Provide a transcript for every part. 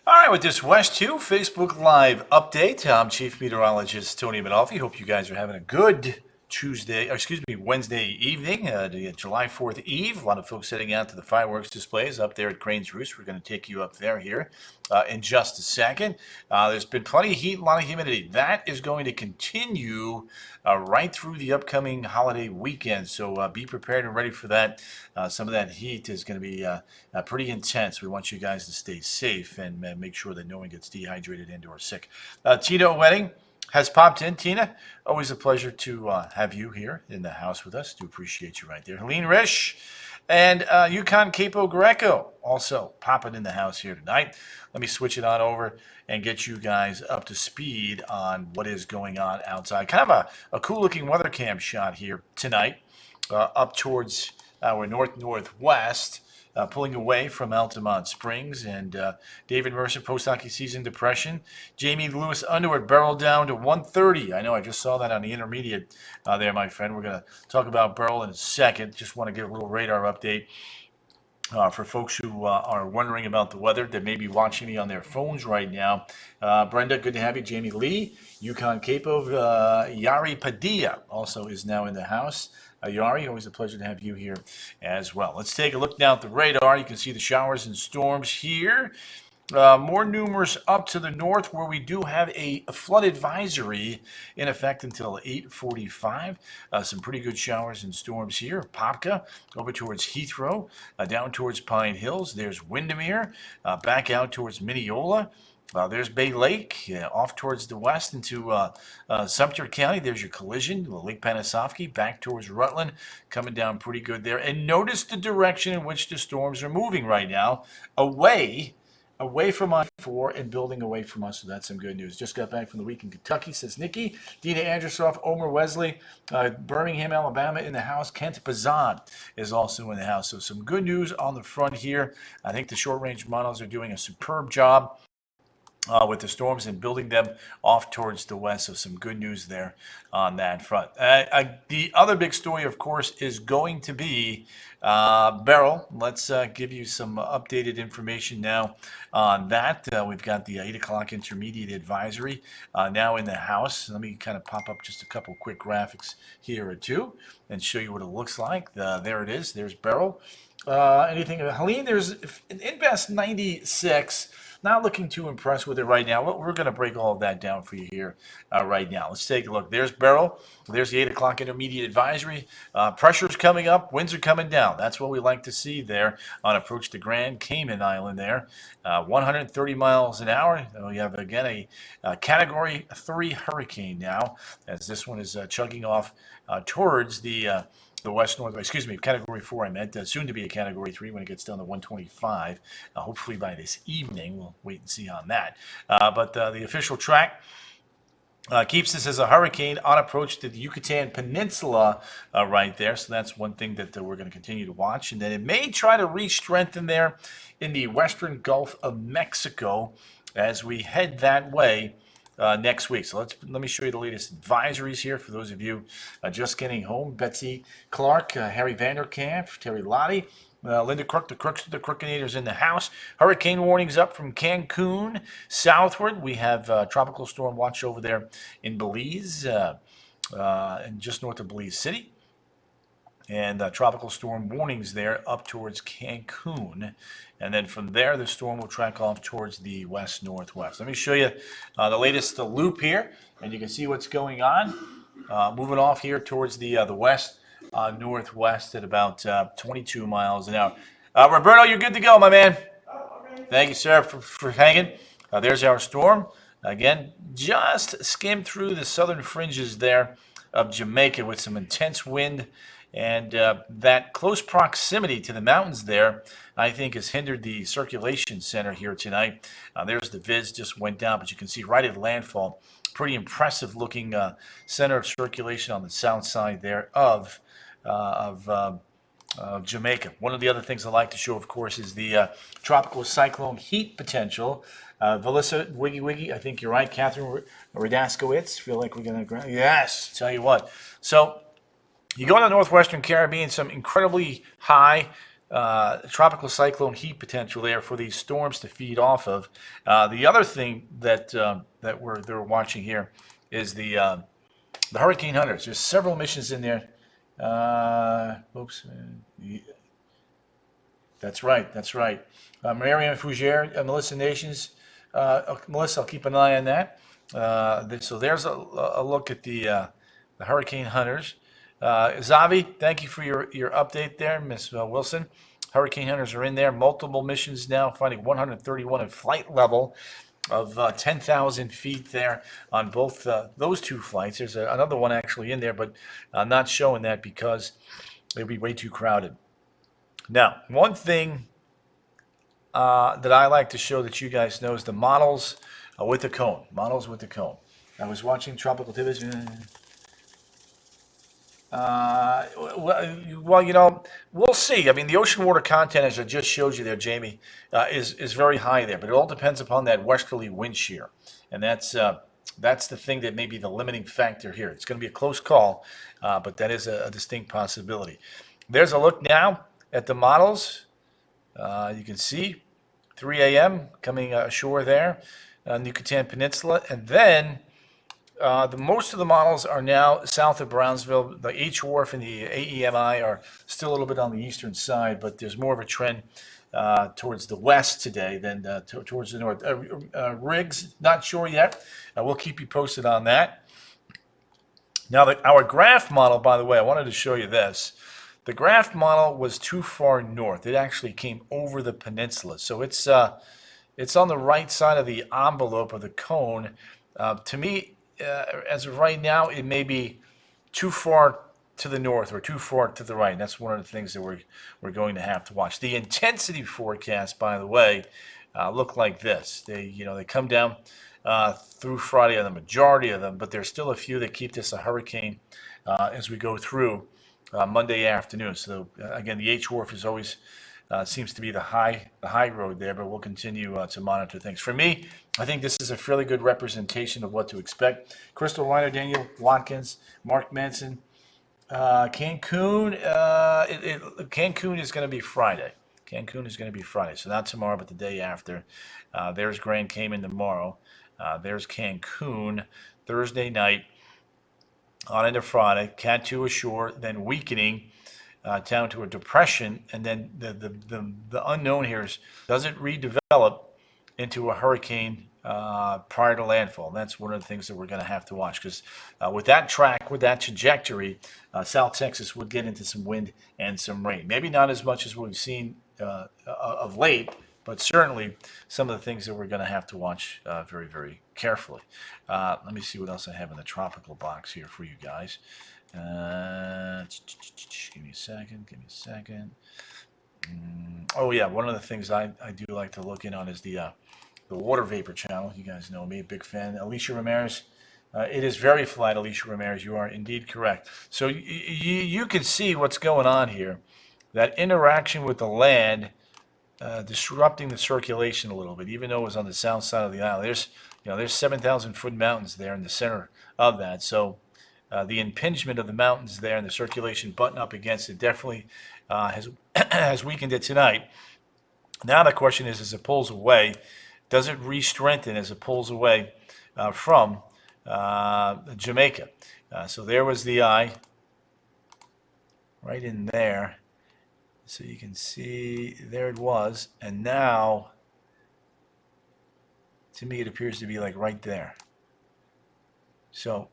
All right, with this West 2 Facebook Live update, I'm Chief Meteorologist Tony Manalfi. Hope you guys are having a good Wednesday evening, July 4th Eve. A lot of folks heading out to the fireworks displays up there at Crane's Roost. We're going to take you up there here in just a second. There's been plenty of heat, a lot of humidity. That is going to continue right through the upcoming holiday weekend, so be prepared and ready for that. Some of that heat is going to be pretty intense. We want you guys to stay safe and make sure that no one gets dehydrated and or sick. Tito Wedding has popped in. Tina, always a pleasure to have you here in the house with us. Do appreciate you right there. Helene Risch and Yukon Capo Greco also popping in the house here tonight. Let me switch it on over and get you guys up to speed on what is going on outside. Kind of a cool looking weather cam shot here tonight up towards our northwest. Pulling away from Altamont Springs, and David Mercer post-hockey season depression. Jamie Lewis Underwood barreled down to 130. I know I just saw that on the intermediate there, my friend. We're going to talk about Burrell in a second. Just want to give a little radar update for folks who are wondering about the weather that may be watching me on their phones right now. Brenda, good to have you. Jamie Lee, Yukon Capo, Yari Padilla also is now in the house. Yari, always a pleasure to have you here as well. Let's take a look now at the radar. You can see the showers and storms here. More numerous up to the north, where we do have a flood advisory in effect until 8:45. Some pretty good showers and storms here. Popka over towards Heathrow, down towards Pine Hills. There's Windermere, back out towards Mineola. There's Bay Lake, off towards the west into Sumter County. There's your collision, Lake Panasoffkee, back towards Rutland, coming down pretty good there. And notice the direction in which the storms are moving right now, away from I-4 and building away from us, so that's some good news. Just got back from the week in Kentucky, says Nikki. Dina Andrusoff, Omer Wesley, Birmingham, Alabama in the house. Kent Bazan is also in the house, so some good news on the front here. I think the short-range models are doing a superb job with the storms and building them off towards the west. So some good news there on that front. The other big story, of course, is going to be Beryl. Let's give you some updated information now on that. We've got the 8 o'clock intermediate advisory now in the house. Let me kind of pop up just a couple quick graphics here or two and show you what it looks like. There it is. There's Beryl. Anything, Helene, there's an Invest 96. Not looking too impressed with it right now. We're going to break all of that down for you here right now. Let's take a look. There's Beryl. There's the 8 o'clock intermediate advisory. Pressure's coming up. Winds are coming down. That's what we like to see there on approach to Grand Cayman Island there. 130 miles an hour. We have, again, a Category 3 hurricane now, as this one is chugging off towards the Category 4, I meant, soon to be a Category 3 when it gets down to 125. Hopefully by this evening. We'll wait and see on that. But the official track keeps this as a hurricane on approach to the Yucatan Peninsula right there. So that's one thing that we're going to continue to watch. And then it may try to reach strength in there in the western Gulf of Mexico as we head that way next week. So let me show you the latest advisories here for those of you just getting home. Betsy Clark, Harry Vanderkamp, Terry Lottie, Linda Crook, the Crookinator's in the house. Hurricane warnings up from Cancun southward. We have tropical storm watch over there in Belize and just north of Belize City. And tropical storm warnings there up towards Cancun. And then from there, the storm will track off towards the west-northwest. Let me show you the latest loop here, and you can see what's going on. Moving off here towards the west, northwest at about 22 miles an hour. Roberto, you're good to go, my man. Thank you, sir, for hanging. There's our storm. Again, just skimmed through the southern fringes there of Jamaica with some intense wind. And that close proximity to the mountains there, I think, has hindered the circulation center here tonight. There's the Viz, just went down, but you can see right at landfall, pretty impressive looking center of circulation on the south side there of Jamaica. One of the other things I like to show, of course, is the tropical cyclone heat potential. Velissa, Wiggy, I think you're right. Catherine Radaskowitz, feel like we're going to, yes, tell you what. So, you go to the northwestern Caribbean, some incredibly high tropical cyclone heat potential there for these storms to feed off of. The other thing that they're watching here is the Hurricane Hunters. There's several missions in there. Oops. That's right. That's right. Marianne Fougere, Melissa Nations. Melissa, I'll keep an eye on that. So there's a look at the Hurricane Hunters. Zavi, thank you for your update there, Miss Wilson. Hurricane Hunters are in there. Multiple missions now, finding 131 at flight level of 10,000 feet there on both those two flights. There's another one actually in there, but I'm not showing that because it'd be way too crowded. Now, one thing that I like to show that you guys know is the models with the cone. Models with the cone. I was watching Tropical Tibbets. Well, we'll see. I mean, the ocean water content, as I just showed you there, Jamie, is very high there, but it all depends upon that westerly wind shear, and that's the thing that may be the limiting factor here. It's going to be a close call, but that is a distinct possibility. There's a look now at the models. You can see 3 a.m. coming ashore there, Yucatan Peninsula, and then most of the models are now south of Brownsville. The H Wharf and the AEMI are still a little bit on the eastern side, but there's more of a trend towards the west today than towards the north. Riggs, not sure yet. We'll keep you posted on that. Now, our graph model, by the way, I wanted to show you this. The graph model was too far north. It actually came over the peninsula. So it's on the right side of the envelope of the cone. To me, as of right now, it may be too far to the north or too far to the right. And that's one of the things that we're going to have to watch. The intensity forecast, by the way, look like this. They come down through Friday on the majority of them, but there's still a few that keep this a hurricane as we go through Monday afternoon. So again, the H Wharf is always seems to be the high road there, but we'll continue to monitor things. For me, I think this is a fairly good representation of what to expect. Crystal Reiner, Daniel Watkins, Mark Manson, Cancun. Cancun is going to be Friday. Cancun is going to be Friday, so not tomorrow, but the day after. There's Grand Cayman tomorrow. There's Cancun Thursday night on into Friday. Cat 2 ashore, then weakening down to a depression, and then the unknown here is, does it redevelop into a hurricane prior to landfall? And that's one of the things that we're going to have to watch, because with that track, with that trajectory, South Texas would get into some wind and some rain. Maybe not as much as we've seen of late, but certainly some of the things that we're going to have to watch very, very carefully. Let me see what else I have in the tropical box here for you guys. Give me a second. Oh yeah, one of the things I do like to look in on is the water vapor channel. You guys know me, a big fan. Alicia Ramirez. It is very flat, Alicia Ramirez. You are indeed correct. So you can see what's going on here. That interaction with the land disrupting the circulation a little bit, even though it was on the south side of the island. There's 7,000-foot mountains there in the center of that. So the impingement of the mountains there and the circulation button up against it definitely has weakened it tonight. Now the question is, as it pulls away, does it re-strengthen as it pulls away from Jamaica? So there was the eye right in there. So you can see there it was. And now, to me, it appears to be like right there. So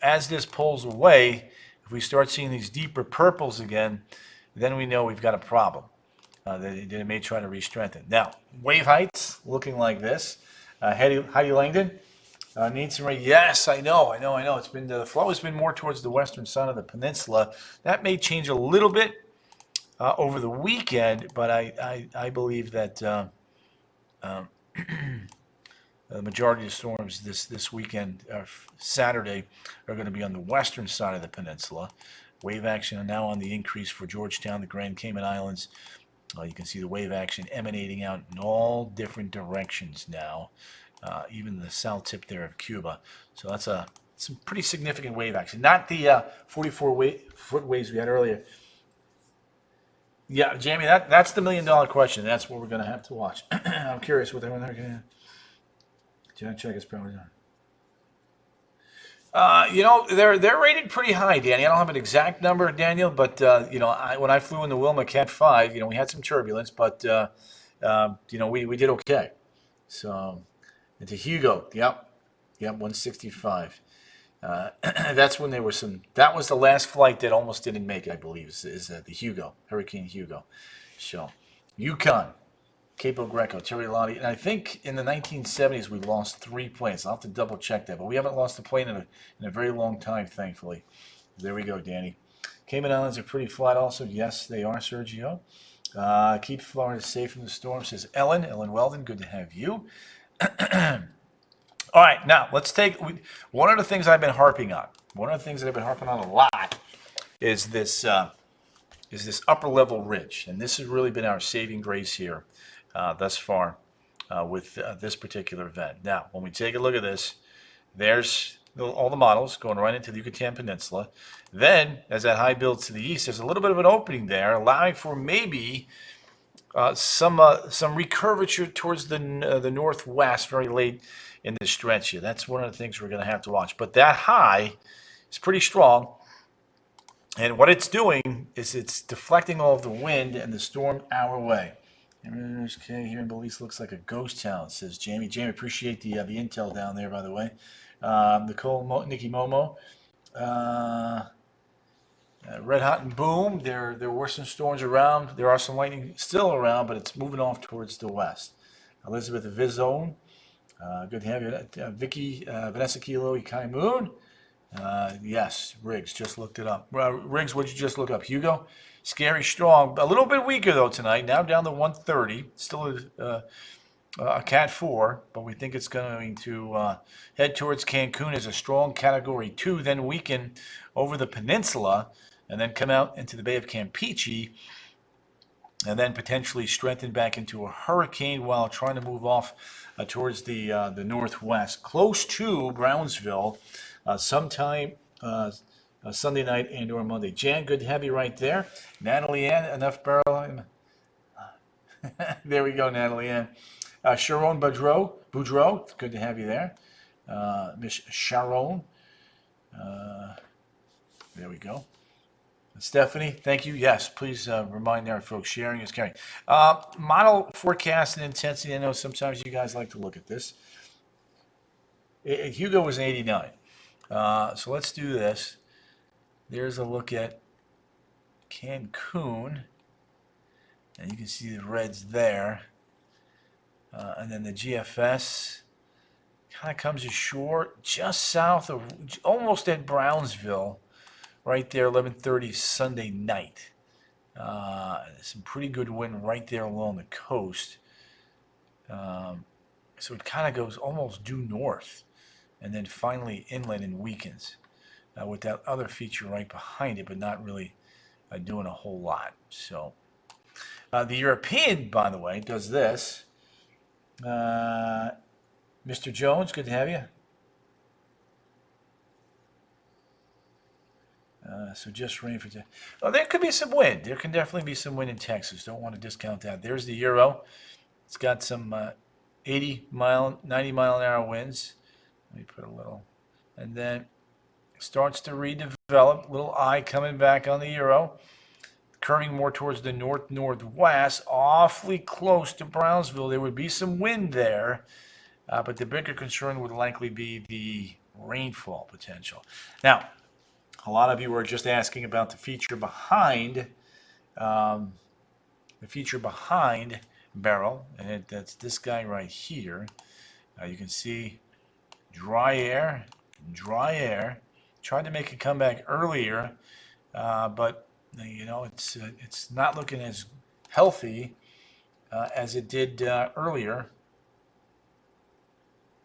as this pulls away, if we start seeing these deeper purples again, then we know we've got a problem. That it may try to re-strengthen. Now, wave heights looking like this. Heidi Langdon needs some rain. Yes, I know. It's been the flow has been more towards the western side of the peninsula. That may change a little bit over the weekend, but I believe that the majority of storms this weekend, Saturday, are going to be on the western side of the peninsula. Wave action now on the increase for Georgetown, the Grand Cayman Islands. You can see the wave action emanating out in all different directions now, even the south tip there of Cuba. So that's some pretty significant wave action. Not the 44-foot waves we had earlier. Yeah, Jamie, that's the $1 million question. That's what we're going to have to watch. I'm curious what they're going to. Jack check is probably on. They're rated pretty high, Danny. I don't have an exact number, Daniel, but when I flew in the Wilma Cat 5, we had some turbulence, but we did okay. So into Hugo, yep, 165. That's when there was some. That was the last flight that almost didn't make it, I believe, is the Hugo, Hurricane Hugo. So, Yukon, Capo Greco, Terry Lotti, and I think in the 1970s we lost 3 planes. I'll have to double check that, but we haven't lost a plane in a very long time, thankfully. There we go, Danny. Cayman Islands are pretty flat, also. Yes, they are, Sergio. Keep Florida safe from the storm, says Ellen. Ellen Weldon, good to have you. All right, now let's take one of the things I've been harping on. One of the things that I've been harping on a lot is this upper level ridge, and this has really been our saving grace here thus far with this particular event. Now, when we take a look at this, there's all the models going right into the Yucatan Peninsula. Then, as that high builds to the east, there's a little bit of an opening there, allowing for maybe some recurvature towards the northwest very late in the stretch here. That's one of the things we're going to have to watch. But that high is pretty strong. And what it's doing is it's deflecting all of the wind and the storm our way. Okay, here in Belize looks like a ghost town, says Jamie. Jamie, appreciate the intel down there, by the way. Nikki Momo. Red Hot and Boom. There were some storms around. There are some lightning still around, but it's moving off towards the west. Elizabeth Vizone. Good to have you. Vicky, Vanessa Kilo, Kai Moon. Yes, Riggs, just looked it up. Riggs, what'd you just look up? Hugo? Scary strong. A little bit weaker, though, tonight. Now down to 130. Still a Cat 4, but we think it's going to head towards Cancun as a strong Category 2, then weaken over the peninsula, and then come out into the Bay of Campeche, and then potentially strengthen back into a hurricane while trying to move off towards the northwest, close to Brownsville, sometime Sunday night and or Monday. Jan, good to have you right there. Natalie Ann, enough barrel. There we go, Natalie Ann. Sharon Boudreau, good to have you there. Miss Sharon. There we go. Stephanie, thank you. Yes, please remind our folks, sharing is caring. Model forecast and intensity. I know sometimes you guys like to look at this. Hugo was an 89. So let's do this. There's a look at Cancun. And you can see the reds there. And then the GFS kind of comes ashore just south of, almost at Brownsville, right there, 11:30 Sunday night. Some pretty good wind right there along the coast. So it kind of goes almost due north and then finally inland and weakens with that other feature right behind it, but not really doing a whole lot. So the European, by the way, does this. Mr. Jones, good to have you. So just rain for today. Oh, there could be some wind. There can definitely be some wind in Texas. Don't want to discount that. There's the Euro. It's got some 90 mile an hour winds. Let me put a little. And then starts to redevelop. Little eye coming back on the Euro. Curving more towards the north-northwest. Awfully close to Brownsville. There would be some wind there. But the bigger concern would likely be the rainfall potential. Now, a lot of you were just asking about the feature behind Beryl, and that's this guy right here. You can see dry air. Tried to make a comeback earlier, but it's not looking as healthy as it did earlier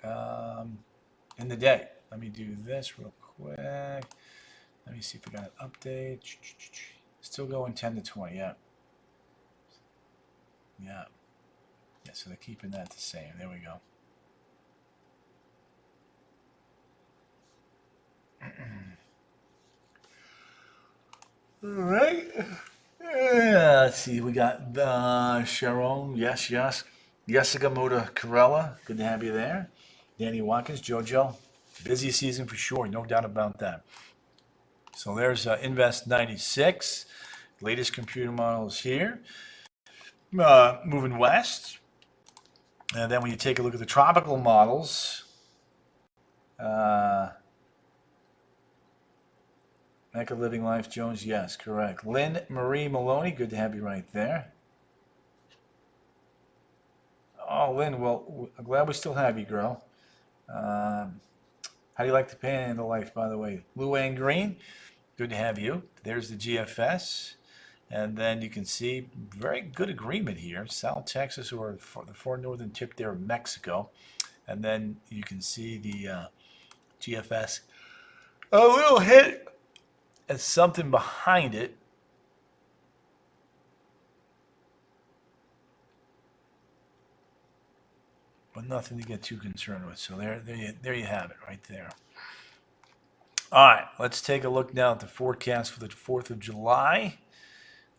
in the day. Let me do this real quick. Let me see if we got an update. Still going 10 to 20, yeah. Yeah, so they're keeping that the same. There we go. All right. Let's see. We got Sharon. Yes, yes. Jessica Muda Corella. Good to have you there. Danny Watkins, JoJo. Busy season for sure. No doubt about that. So there's Invest 96. Latest computer models here. Moving west. And then when you take a look at the tropical models, Mecca Living Life Jones, yes, correct. Lynn Marie Maloney, good to have you right there. Oh, Lynn, well, I'm glad we still have you, girl. How do you like the Panhandle life, by the way? Luann Green, good to have you. There's the GFS. And then you can see very good agreement here. South Texas or the far northern tip there of Mexico. And then you can see the GFS. A little hit and something behind it. But nothing to get too concerned with. So there you have it right there. All right, let's take a look now at the forecast for the 4th of July.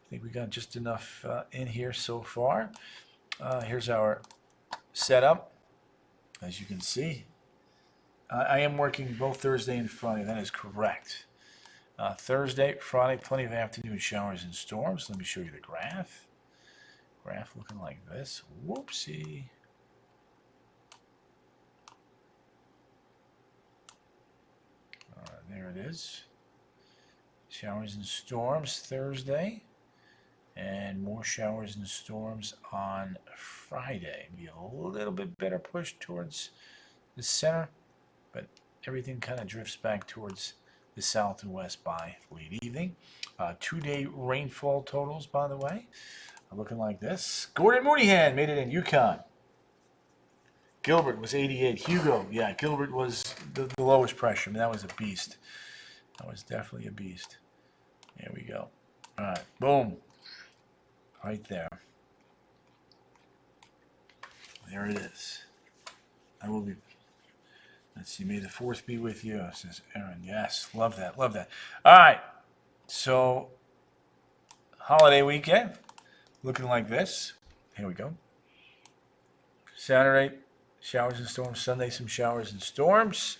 I think we got just enough in here so far. Here's our setup. As you can see, I am working both Thursday and Friday. That is correct. Thursday, Friday, plenty of afternoon showers and storms. Let me show you the graph. Graph looking like this. Whoopsie. There it is. Showers and storms Thursday. And more showers and storms on Friday. Be a little bit better push towards the center, but everything kind of drifts back towards the south and west by late evening. 2-day rainfall totals, by the way, are looking like this. Gordon Mooneyhan made it in Yukon. Gilbert was 88. Hugo, yeah, Gilbert was the lowest pressure. I mean, that was a beast. That was definitely a beast. There we go. All right, boom. Right there. There it is. I will be. Let's see. May the 4th be with you, says Aaron. Yes, love that. Love that. All right. So, holiday weekend. Looking like this. Here we go. Saturday, showers and storms. Sunday, some showers and storms.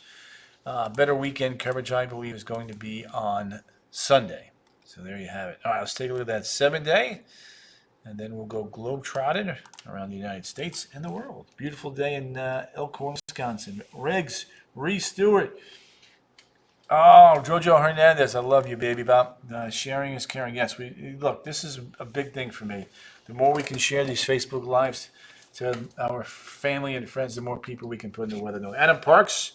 Better weekend coverage, I believe, is going to be on Sunday. So there you have it. All right, let's take a look at that 7-day. And then we'll go globe-trotting around the United States and the world. Beautiful day in Elkhorn, Wisconsin. Riggs, Reese Stewart. Oh, Jojo Hernandez, I love you, baby. About sharing is caring. Yes, look, this is a big thing for me. The more we can share these Facebook Lives to our family and friends, the more people we can put in the weather. Adam Parks,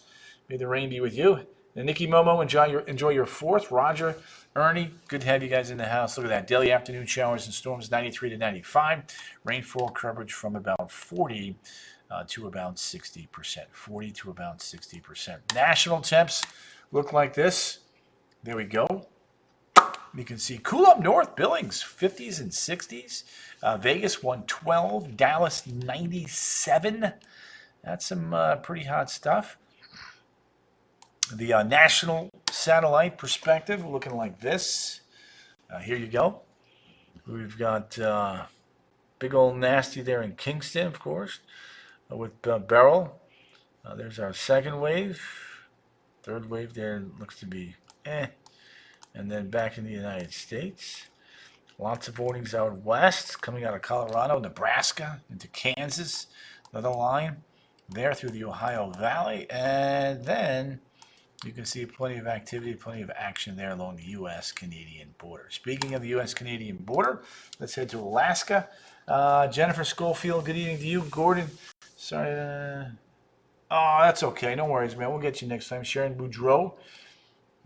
may the rain be with you. And Nikki Momo, enjoy your 4th. Roger, Ernie, good to have you guys in the house. Look at that. Daily afternoon showers and storms, 93 to 95. Rainfall coverage from about 40 to about 60%. 40 to about 60%. National temps look like this. There we go. You can see cool up north, Billings, 50s and 60s. Vegas, 112. Dallas, 97. That's some pretty hot stuff. The national satellite perspective looking like this. Here you go. We've got big old nasty there in Kingston, of course, with Beryl. There's our 2nd wave. 3rd wave there looks to be eh. And then back in the United States. Lots of warnings out west, coming out of Colorado, Nebraska, into Kansas. Another line there through the Ohio Valley. And then you can see plenty of activity, plenty of action there along the U.S.-Canadian border. Speaking of the U.S.-Canadian border, let's head to Alaska. Jennifer Schofield, good evening to you. Gordon, sorry. Oh, that's okay. No worries, man. We'll get you next time. Sharon Boudreau.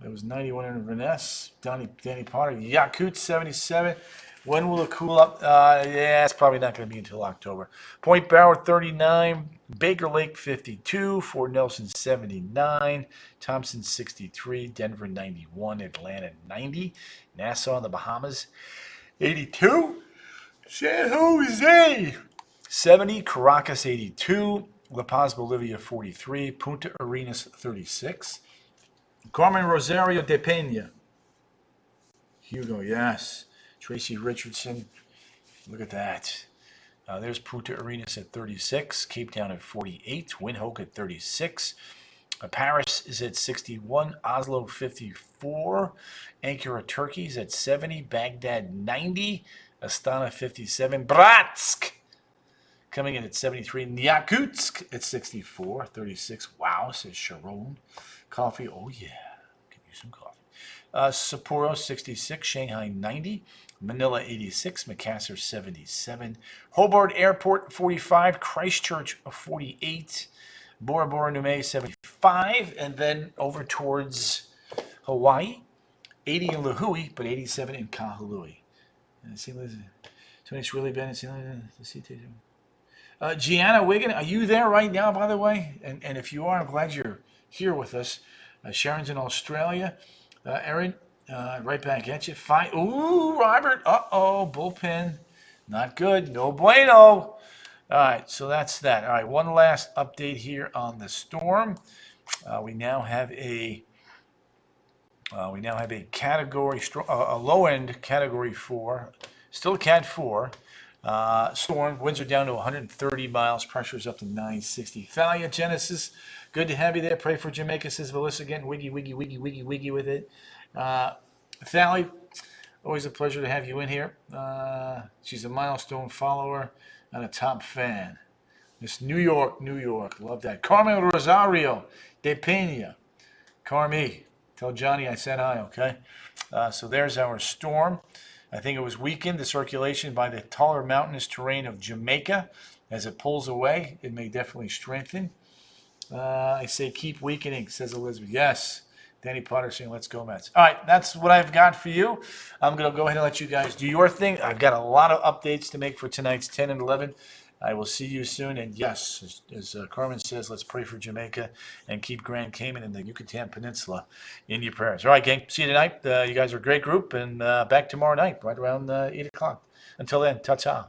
That was 91 in Vanessa. Danny Potter. Yakut, 77. When will it cool up? Yeah, it's probably not going to be until October. Point Barrow, 39. Baker Lake, 52. Fort Nelson, 79. Thompson, 63. Denver, 91. Atlanta, 90. Nassau in the Bahamas, 82. San Jose, 70. Caracas, 82. La Paz, Bolivia, 43. Punta Arenas, 36. Carmen Rosario de Pena. Hugo, yes. Tracy Richardson, Look at that. There's Punta Arenas at 36, Cape Town at 48, Windhoek at 36. Paris is at 61, Oslo 54, Ankara, Turkey is at 70, Baghdad 90, Astana 57, Bratsk coming in at 73, Yakutsk at 64, 36. Wow, says Sharon. Coffee, oh yeah, could use some coffee. Sapporo 66, Shanghai 90, Manila 86, Makassar 77, Hobart Airport 45, Christchurch 48, Bora Bora Nume 75, and then over towards Hawaii, 80 in Lahui, but 87 in Kahului. And Tony's really been in Gianna Wigan, are you there right now, by the way? And if you are, I'm glad you're here with us. Sharon's in Australia. Erin, right back at you. Fine. Ooh, Robert. Uh-oh, bullpen. Not good. No bueno. All right, so that's that. All right, one last update here on the storm. We now have a category, a low end category 4, still a Cat 4. Storm. Winds are down to 130 miles. Pressure's up to 960. Thalia Genesis, good to have you there. Pray for Jamaica, says Melissa again. Wiggy, wiggy, wiggy, wiggy, wiggy with it. Thalia, always a pleasure to have you in here. She's a milestone follower and a top fan. Miss New York, New York. Love that. Carmen Rosario de Pena. Carmi, tell Johnny I said hi, okay? So there's our storm. I think it was weakened, the circulation, by the taller mountainous terrain of Jamaica. As it pulls away, it may definitely strengthen. I say keep weakening, says Elizabeth. Yes. Danny Potter saying, let's go Mets. All right, that's what I've got for you. I'm going to go ahead and let you guys do your thing. I've got a lot of updates to make for tonight's 10 and 11. I will see you soon. And yes, as Carmen says, let's pray for Jamaica and keep Grand Cayman and the Yucatan Peninsula in your prayers. All right, gang. See you tonight. You guys are a great group. And back tomorrow night, right around 8 o'clock. Until then, ta-ta.